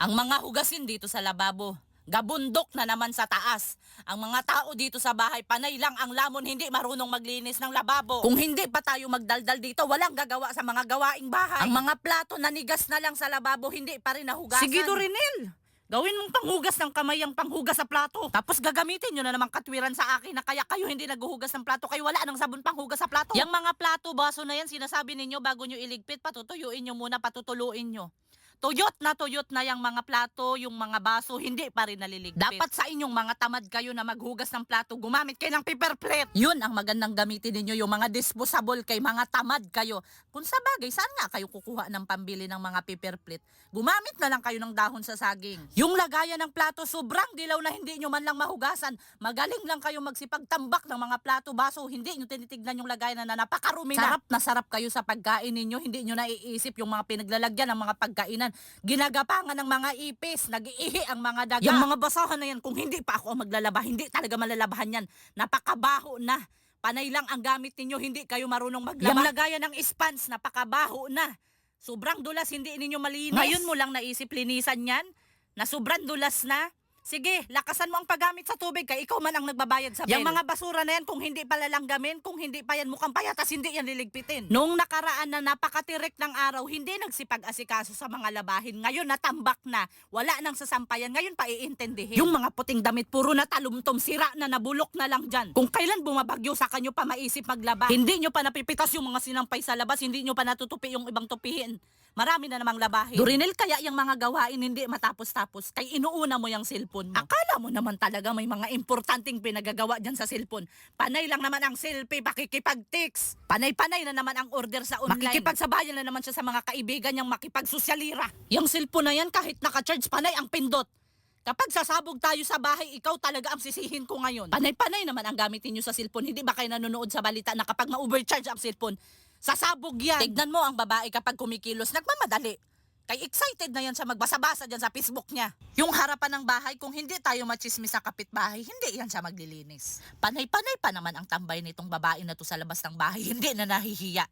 Ang mga hugasin dito sa lababo, gabundok na naman sa taas. Ang mga tao dito sa bahay, panay lang ang lamon, hindi marunong maglinis ng lababo. Kung hindi pa tayo magdaldal dito, walang gagawa sa mga gawaing bahay. Ang mga plato nanigas na lang sa lababo, hindi pa rin nahugasan. Sige, Dorinel! Gawin mong panghugas ng kamay ang panghugas sa plato. Tapos gagamitin nyo na namang katwiran sa akin na kaya kayo hindi naghuhugas ng plato, kayo wala ng sabon panghugas sa plato. Yang mga plato, baso na yan, sinasabi ninyo bago nyo iligpit, patutuyuin nyo muna, patutuluin nyo. Tuyot na yung mga plato, yung mga baso, hindi pa rin naliligpit. Dapat sa inyong mga tamad kayo na maghugas ng plato, gumamit kayo ng paper plate. Yun ang magandang gamitin ninyo, yung mga disposable kay mga tamad kayo. Kung sa bagay, saan nga kayo kukuha ng pambili ng mga paper plate? Gumamit na lang kayo ng dahon sa saging. Yung lagayan ng plato, sobrang dilaw na hindi nyo man lang mahugasan. Magaling lang kayo magsipagtambak ng mga plato, baso, hindi nyo tinitignan yung lagayan na napakarumi na. Sarap na sarap kayo sa pagkain ninyo, hindi nyo naiisip yung mga pinaglalagyan ng mga pagkainan. Ginagapangan ng mga ipis, nag-iihi ang mga daga. Yung mga basahan na yan, kung hindi pa ako maglalaba, hindi talaga malalabahan yan. Napakabaho na. Panay lang ang gamit ninyo, hindi kayo marunong maglaba. Yung lagayan ng spans, napakabaho na. Sobrang dulas, hindi ninyo malinis. Ngayon mo lang naisip linisan yan, na sobrang dulas na. Sige, lakasan mo ang paggamit sa tubig kay ikaw man ang nagbabayad sa bill. Yung mga basura na yan, kung hindi pa lalanggamin, kung hindi pa yan mukhang payatas, hindi yan liligpitin. Noong nakaraan na napakatirik ng araw, hindi nagsipag-asikaso sa mga labahin. Ngayon natambak na, wala nang sasampayan, ngayon pa iintindihin. Yung mga puting damit, puro na talumtom, sira na, nabulok na lang dyan. Kung kailan bumabagyo sa kanyo pa maisip maglaba, hindi nyo pa napipitas yung mga sinampay sa labas, hindi nyo pa natutupi yung ibang tupihin. Marami na namang labahin. Dorinel, kaya yung mga gawain hindi matapos-tapos, kay inuuna mo yung cellphone mo. Akala mo naman talaga may mga importanteng pinagagawa dyan sa cellphone. Panay lang naman ang selfie, pakikipag-text. Panay-panay na naman ang order sa online. Makikipagsabayan na naman siya sa mga kaibigan niyang makipagsosyalira. Yung cellphone na yan, kahit naka-charge, panay ang pindot. Kapag sasabog tayo sa bahay, ikaw talaga ang sisihin ko ngayon. Panay-panay naman ang gamitin nyo sa cellphone. Hindi ba kayo nanonood sa balita na kapag ma-overcharge ang cellphone, sasabog yan? Tignan mo ang babae kapag kumikilos, nagmamadali. Kay excited na yan siya magbasa-basa dyan sa Facebook niya. Yung harapan ng bahay, kung hindi tayo machismis sa kapitbahay, hindi yan siya maglilinis. Panay-panay pa naman ang tambay nitong babae na to sa labas ng bahay, hindi na nahihiya.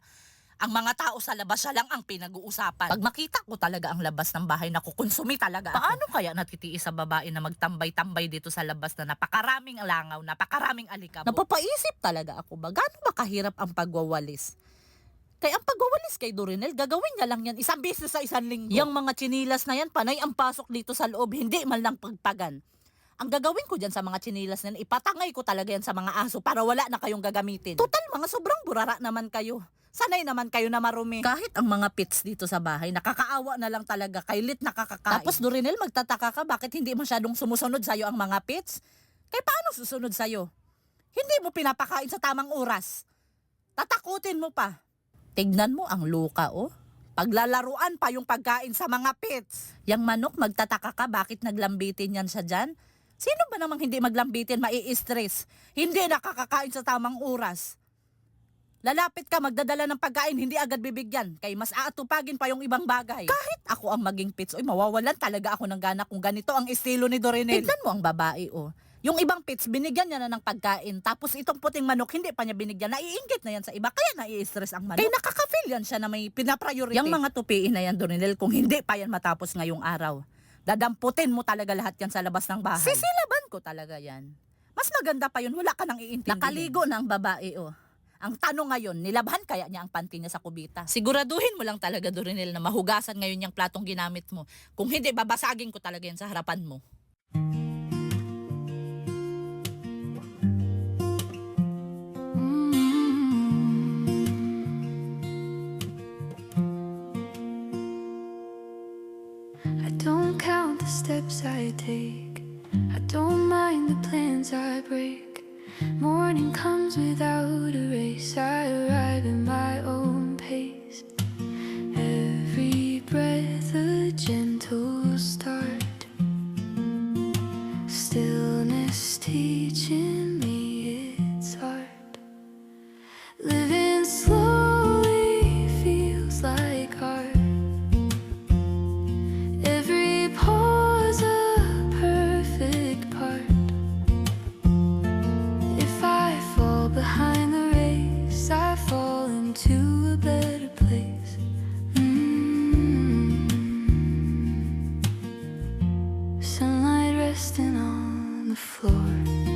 Ang mga tao sa labas siya lang ang pinag-uusapan. Pag makita ko talaga ang labas ng bahay, nakukonsumi talaga ako. Paano kaya natitiis sa babae na magtambay-tambay dito sa labas na napakaraming langaw, napakaraming alikabok? Napapaisip talaga ako ba, gaano ba kahirap ang pagwawalis? Kaya ang pagwawalis kay Dorinel, gagawin niya lang yan isang beses sa isang linggo. Yung mga tsinilas na yan, panay ang pasok dito sa loob, hindi man lang pagpagan. Ang gagawin ko dyan sa mga tsinilas na yan, ipatangay ko talaga yan sa mga aso para wala na kayong gagamitin. Total, mga sobrang burara naman kayo. Sanay naman kayo na marumi. Kahit ang mga pits dito sa bahay, nakakaawa na lang talaga, kailit nakakakain. Tapos Dorinel, magtataka ka, bakit hindi masyadong sumusunod sa'yo ang mga pits? Kaya paano susunod sa'yo? Hindi mo pinapakain sa tamang oras. Tatakutin mo pa. Tignan mo ang luka, oh. Paglalaruan pa yung pagkain sa mga pits. Yang manok, magtataka ka, bakit naglambitin yan siya dyan? Sino ba namang hindi maglambitin, mai-stress? Hindi nakakakain sa tamang oras. Lalapit ka, magdadala ng pagkain, hindi agad bibigyan. Kay mas aatupagin pa yung ibang bagay. Kahit ako ang maging pits, mawawalan talaga ako ng gana kung ganito ang estilo ni Dorinel. Tignan mo ang babae, oh. Yung ibang pits, binigyan niya na ng pagkain. Tapos itong puting manok, hindi pa niya binigyan. Naiinggit na yan sa iba, kaya nai-stress ang manok. Kaya nakaka-feel yan siya na may pinapriority. Yung mga tupiin na yan, Dorinel, kung hindi pa yan matapos ngayong araw, dadamputin mo talaga lahat yan sa labas ng bahay. Sisilaban ko talaga yan. Mas maganda pa yun, wala ka nang iintindihin. Nakaligo na ang babae, oh. Ang tanong ngayon, nilabhan kaya niya ang panty niya sa kubita? Siguraduhin mo lang talaga, Dorinel, na mahugasan ngayon yung platong ginamit mo. Kung hindi, babasagin ko talaga yan sa harapan mo. I don't count the steps I take. I don't mind the plans I break. Morning comes without a race. I arrive at my own pace. Every breath a gentle start. Stillness teaching me its art. Living slowly feels like art. Every pause a perfect part. If I fall behind the race, I fall into a better place. resting on the floor.